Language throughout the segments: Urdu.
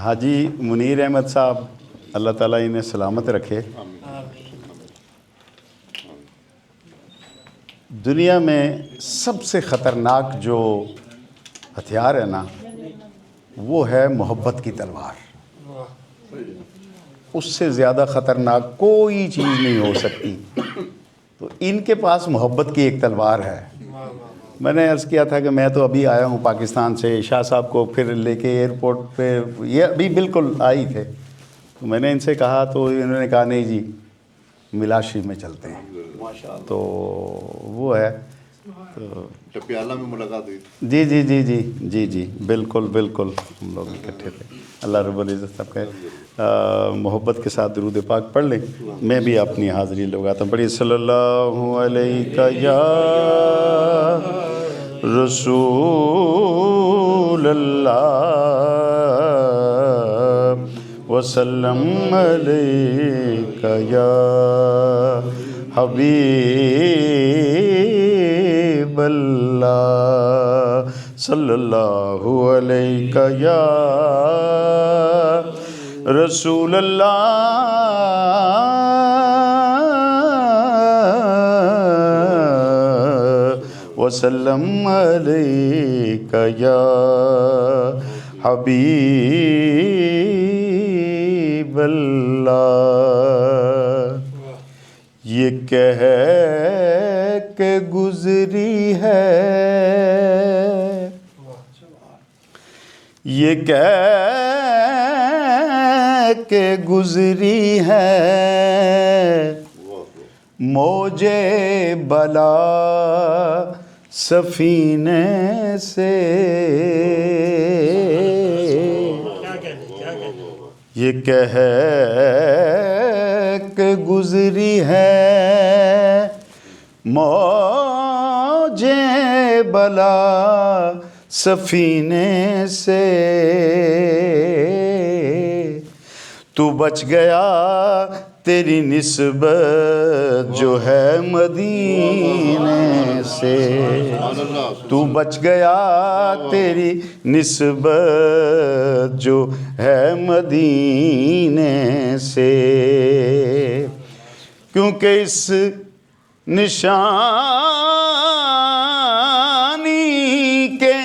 حاجی منیر احمد صاحب اللہ تعالیٰ انہیں سلامت رکھے. دنیا میں سب سے خطرناک جو ہتھیار ہے نا وہ ہے محبت کی تلوار. اس سے زیادہ خطرناک کوئی چیز نہیں ہو سکتی. تو ان کے پاس محبت کی ایک تلوار ہے. میں نے عرض کیا تھا کہ میں تو ابھی آیا ہوں پاکستان سے, شاہ صاحب کو پھر لے کے ایئرپورٹ پہ, یہ ابھی بالکل آئی تھے, تو میں نے ان سے کہا تو انہوں نے کہا نہیں جی ملاشی میں چلتے ہیں. تو وہ ہے تو پیالہ میں ملاقات ہوئی. جی جی جی جی جی جی بالکل بالکل ہم لوگ اکٹھے تھے. اللہ رب العزت سب کے محبت کے ساتھ درود پاک پڑھ لیں. میں بھی اپنی حاضری لگاتا ہوں. پڑھیے صلی اللہ علیہ یا رسول اللہ وسلم علیک یا حبیب اللہ صلی اللہ علیہ یا رسول اللہ وسلم علیک یا حبیب اللہ. یہ کہہ کے گزری ہے, یہ کہہ کے گزری ہے موجے بلا سفینے سے. یہ کہہ کے گزری ہے موجے بلا سفینے سے. تو بچ گیا تیری نسبت جو ہے مدینے سے. تو بچ گیا تیری نسبت جو ہے مدینے سے. کیونکہ اس نشانی کے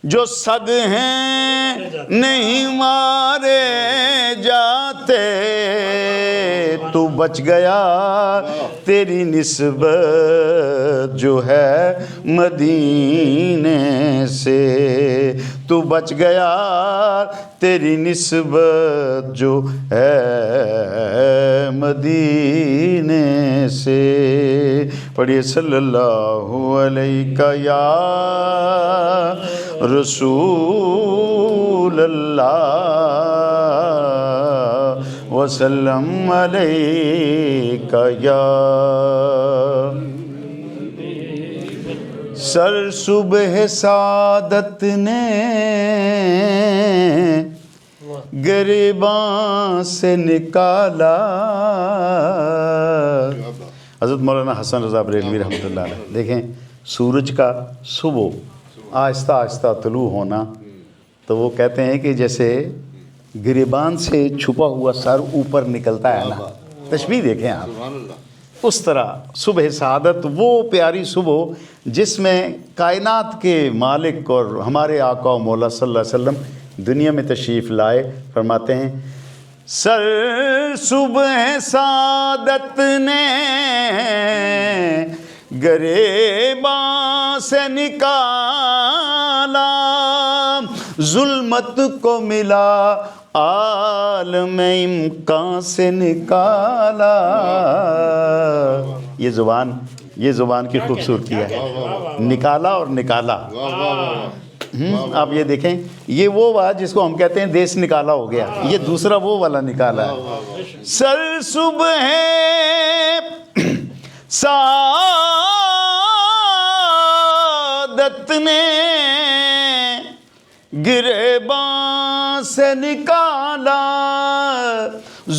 جو صد ہیں نہیں مارے جاتے. تو بچ گیا تیری نسبت جو ہے مدینے سے. تو بچ گیا تیری نسبت جو ہے مدینے سے. پڑھیے صلی اللہ علیہ یا رسول اللہ وسلم علیک یا. سر صبح سعادت نے گریباں سے نکالا. حضرت مولانا حسن رضا بریلوی رحمۃ اللہ علیہ. دیکھیں سورج کا صبح آہستہ آہستہ طلوع ہونا, تو وہ کہتے ہیں کہ جیسے گریبان سے چھپا ہوا سر اوپر نکلتا ہے نا, تشبیہ دیکھیں آپ. اس طرح صبح سعادت, وہ پیاری صبح جس میں کائنات کے مالک اور ہمارے آقا و مولا صلی اللہ علیہ وسلم دنیا میں تشریف لائے. فرماتے ہیں سر صبح سعادت نے گریباں سے نکالا, ظلمت کو ملا عالم امکان سے نکالا. یہ زبان کی خوبصورتی ہے, نکالا اور نکالا. آپ یہ دیکھیں, یہ وہ بات جس کو ہم کہتے ہیں دیس نکالا ہو گیا, یہ دوسرا وہ والا نکالا ہے. سر صبح سعادت نے گریباں سے نکالا,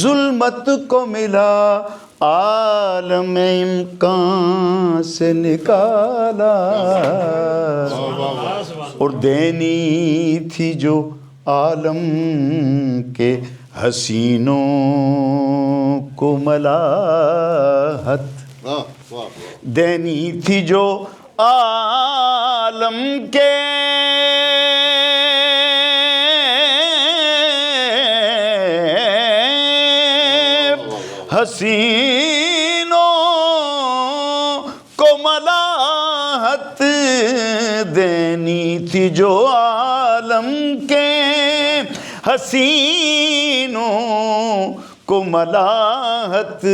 ظلمت کو ملا عالم امکان سے نکالا. اور دینی تھی جو عالم کے حسینوں کو ملاحت دینی تھی جو عالم کے حسینوں کو ملاحت دینی تھی جو عالم کے حسینوں کو ملاحت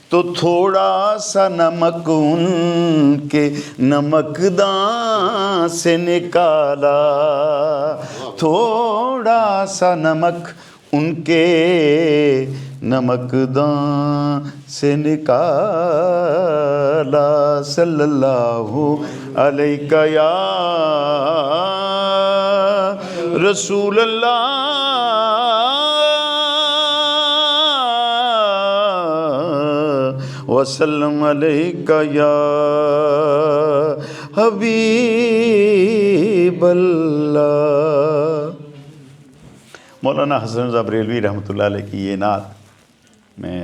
تو تھوڑا سا نمک ان کے نمکدان سے نکالا تھوڑا سا نمک ان کے نمکدان سے نکالا صلی اللہ علیہ یا رسول اللہ وسلم علیہ یا حبیب اللہ۔ مولانا حسن رضا بریلوی رحمۃ اللہ علیہ کی یہ نعت میں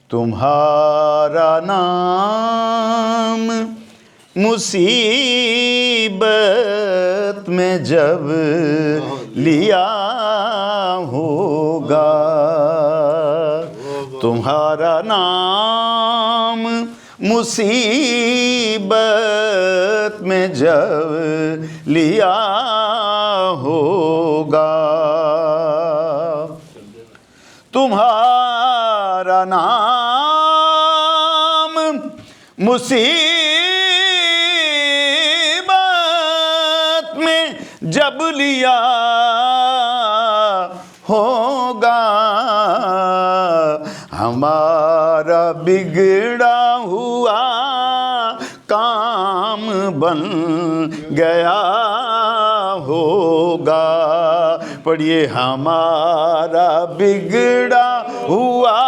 تمہارا نام مصیبت میں جب لیا ہوگا تمہارا نام مصیبت میں جب لیا ہوگا تمہارا نام مصیبت میں جب لیا ہوگا ہمارا بگڑا ہوا کام بن گیا ہوگا پڑھیے ہمارا بگڑا ہوا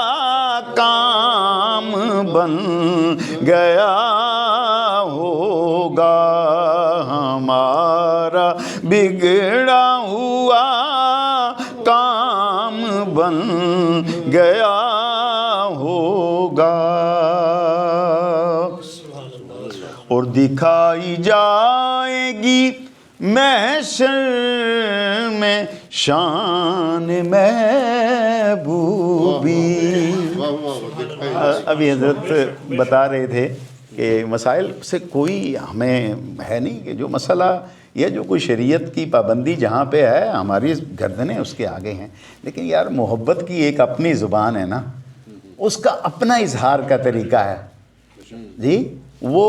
کام بن گیا ہوگا ہمارا بگڑا ہوا کام بن گیا ہوگا اور دکھائی جائے گی محشر میں شان محبوبی۔ ابھی حضرت بتا رہے تھے کہ مسائل سے کوئی ہمیں ہے نہیں کہ جو مسئلہ یا جو کوئی شریعت کی پابندی جہاں پہ ہے ہماری گردنیں اس کے آگے ہیں، لیکن یار محبت کی ایک اپنی زبان ہے نا، اس کا اپنا اظہار کا طریقہ ہے جی۔ وہ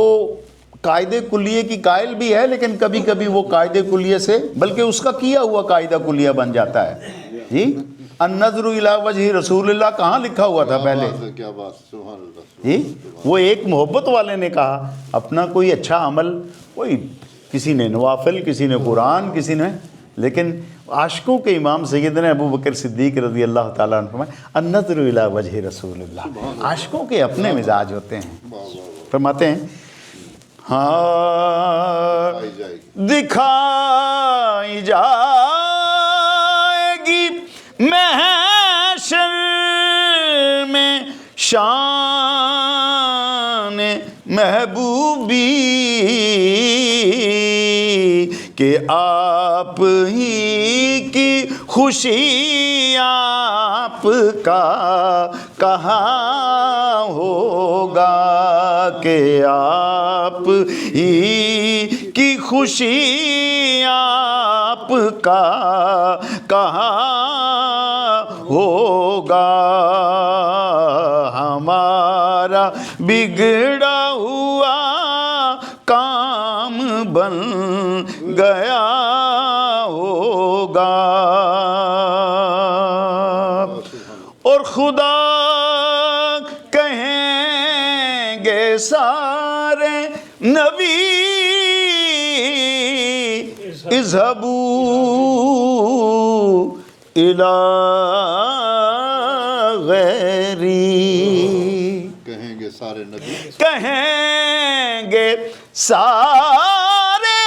قاعدے کلیے کی قائل بھی ہے لیکن کبھی کبھی وہ قاعدے کلیے سے بلکہ اس کا کیا ہوا قاعدہ کلیہ بن جاتا ہے جی۔ النظر الی وجہ رسول اللہ کہاں لکھا ہوا تھا پہلے جی؟ وہ ایک محبت والے نے کہا اپنا کوئی اچھا عمل، کوئی کسی نے نوافل، کسی نے قرآن، کسی نے، لیکن عاشقوں کے امام سیدنا ابو بکر صدیق رضی اللہ تعالیٰ عنہ فرمائے النظر الی وجہ رسول اللہ۔ عاشقوں کے اپنے مزاج ہوتے ہیں، فرماتے ہیں ہاں دکھائی جائے گی محشر میں شان محبوبی کہ آپ ہی کی خوشی آپ کا کہاں ہوگا کہ آپ ہی کی خوشی آپ کا کہاں ہوگا ہمارا بگڑا ہوا کام بن گیا ہوگا اور خدا کہیں گے سارے نبی اذهبوا الی غیری، کہیں گے سارے نبی، کہیں گے سارے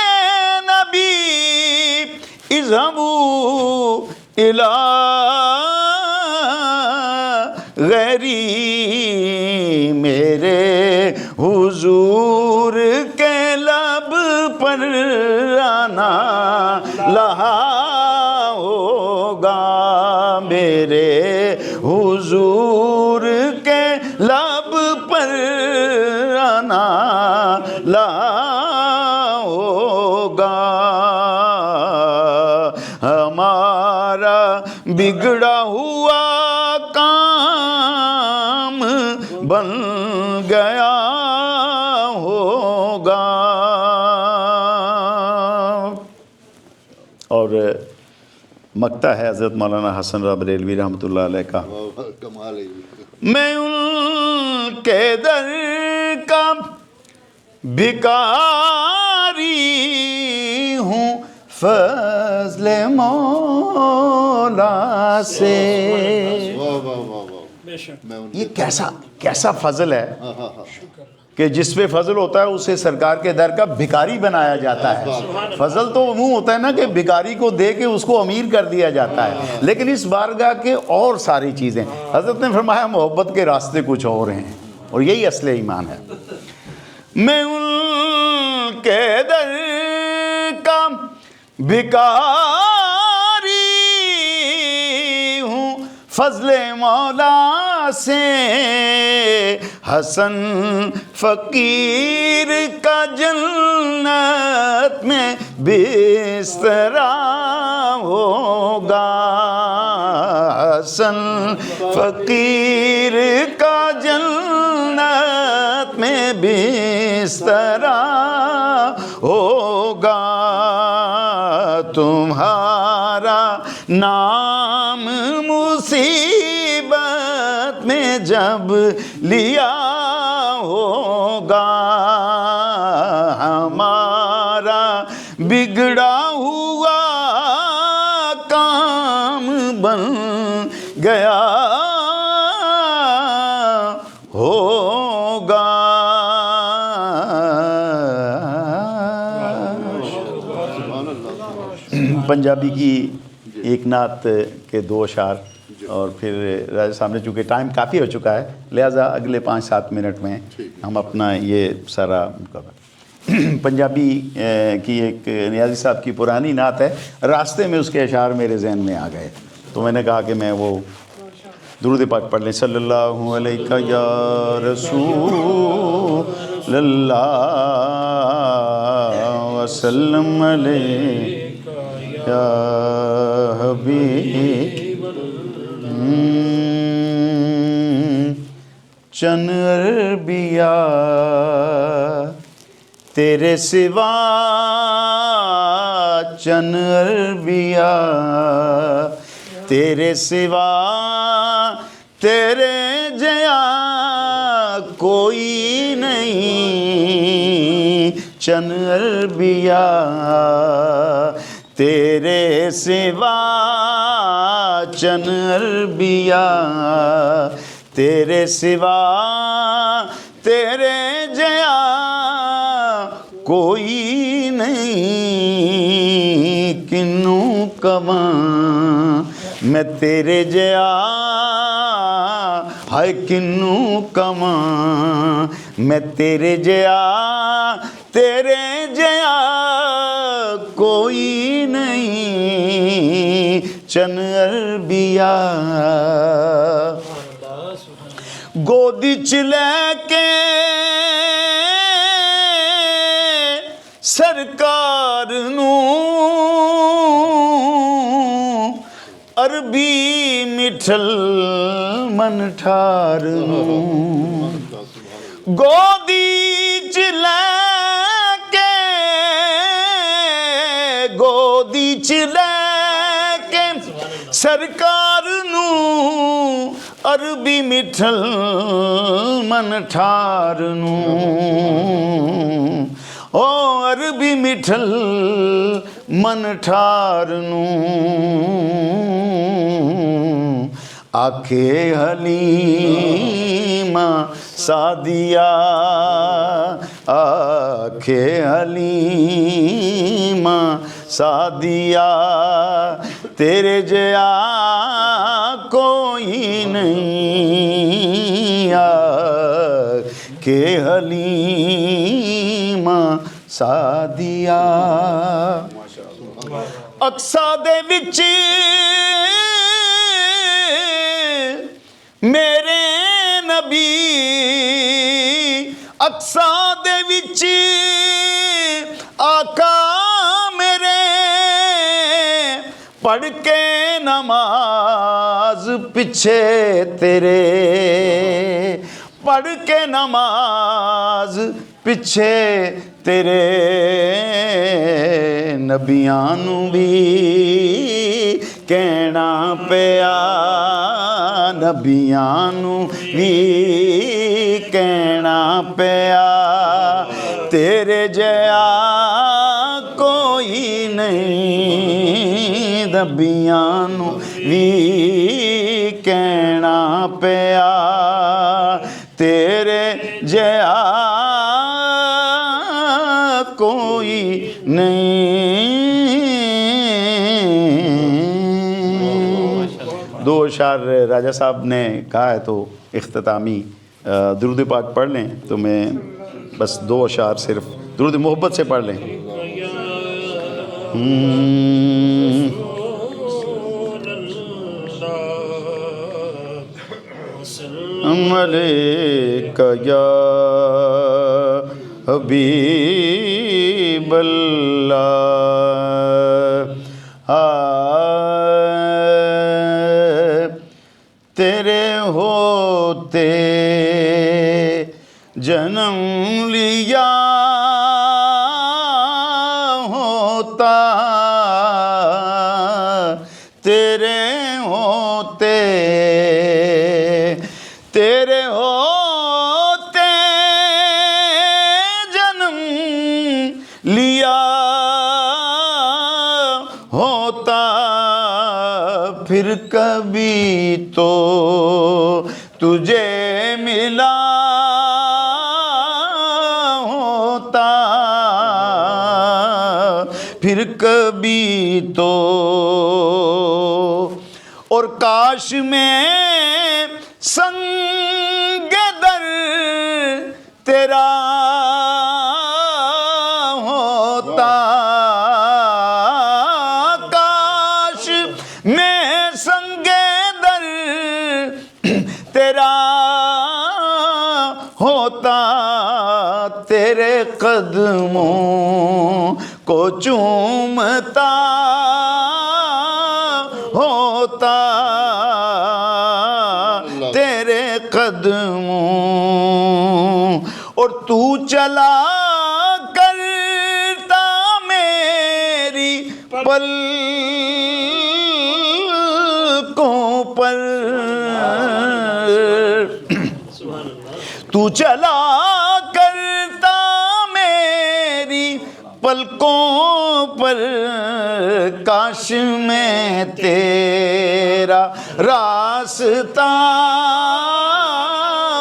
نبی اذهبوا الی غیری، میرے حضور کے لب پر آنا لہا ہوگا، میرے حضور کے لب پر آنا لہا ہوگا، ہمارا بگڑا ہوا کام بن گیا ہوگا۔ اور مقطع ہے حضرت مولانا حسن رضا بریلوی رحمۃ اللہ علیہ کا، میں ان کے در کا بھکاری ہوں، فضل مولا سے۔ یہ کیسا فضل ہے کہ جس پہ فضل ہوتا ہے اسے سرکار کے در کا بھکاری بنایا جاتا ہے۔ فضل تو وہ ہوتا ہے نا کہ بھکاری کو دے کے اس کو امیر کر دیا جاتا ہے، لیکن اس بارگاہ کے اور ساری چیزیں، حضرت نے فرمایا محبت کے راستے کچھ اور ہیں، اور یہی اصل ایمان ہے۔ میں ان کے در کا بھکاری ہوں، فضل مولا سے حسن فقیر کا جنت میں بسترا ہوگا، حسن فقیر کا جنت میں بسترا ہوگا، تمہارا نام مصیبت میں جب لیا ہوگا، ہمارا بگڑا ہوا کام بن گیا ہوگا۔ پنجابی کی ایک نعت کے 2 اشعار، اور پھر راجہ صاحب نے چونکہ ٹائم کافی ہو چکا ہے لہٰذا اگلے 5-7 منٹ میں ہم اپنا یہ سارا پنجابی کی ایک نیازی صاحب کی پرانی نعت ہے، راستے میں اس کے اشعار میرے ذہن میں آ گئے تو میں نے کہا کہ میں وہ درود پاک پڑھ لیں۔ صلی اللہ علیہ یا رسول اللہ وسلم علیہ یا حبیب، چن عربیہ تیرے سوا، چن عربیہ تیرے سوا، تیرے جیا کوئی نہیں، چن عربیہ تیرے سوا، چن عربیہ تیرے سوا، تیرے جیا کوئی نہیں، کنوں کواں میں تیرے جیا، ہائے کنوں کواں میں تیرے جیا، تیرے جیا کوئی نہیں، چن عربیہ گودی چ لے کے سرکار نوں، عربی مٹھل من ٹھار نوں، گودی چ لے کے، گودی چ لے کے سرکار نوں، عربی مٹھل من ٹھار نوں، او عربی مٹھل من ٹھار نوں، آکھے حلیمہ سعدیہ آنکھیں حلیمہ سعدیہ تیرے جیا کوئی نہیں آنکھیں حلیمہ سعدیہ اقصا دے وچ میرے نبی اقصا دے وچ آقا میرے پڑھ کے نماز پیچھے تیرے پڑھ کے نماز پیچھے تیرے نبیاں نو بھی کہنا پیا نبیاں نو بھی کہنا پیا تیرے جیا کوئی نہیں نبیاں نو بھی کہنا پیا تیرے جیا کوئی نہیں دو اشعار راجہ صاحب نے کہا ہے تو اختتامی درود پاک پڑھ لیں تو میں بس دو اشعار صرف درود محبت سے پڑھ لیں علیک یا حبیب اللہ تیرے ہوتے جنم لیا ہوتا تیرے ہوتے جنم لیا ہوتا پھر کبھی تو تجھے ملا ہوتا پھر کبھی تو اور کاش میں سنگ در تیرا ہوتا کاش میں سنگ در تیرا ہوتا تیرے قدموں کو چومتا ہوتا تیرے قدموں اور تو چلا کرتا میری پلکوں پر تو چلا کرتا میری پلکوں پر کاش میں تیرا راستہ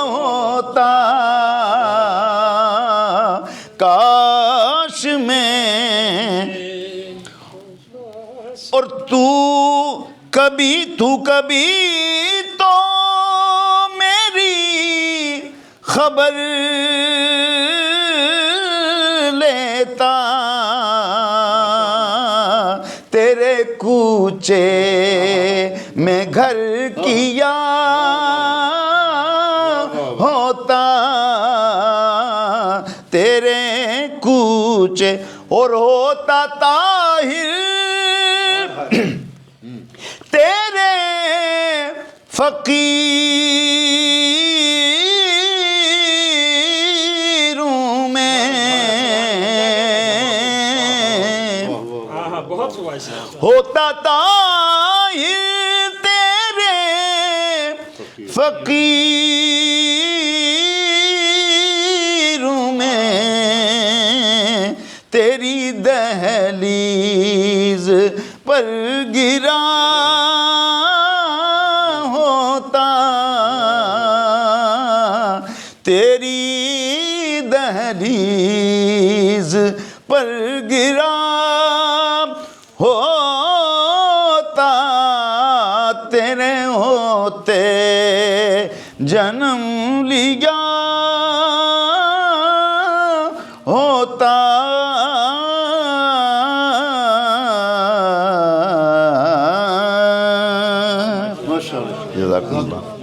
ہوتا کاش میں اور تو کبھی تو میری خبر لیتا تیرے کوچے میں گھر کیا ہوتا تیرے کوچے اور ہوتا طاہر تیرے فقیروں میں ہوتا طاہر تیرے فقیروں میں تیری دہلیز پر گرا ہوتا تیری دہلیز میرا ہوتا تیرے ہوتے جنم لیا ہوتا ماشاء اللہ. جزاکم اللہ.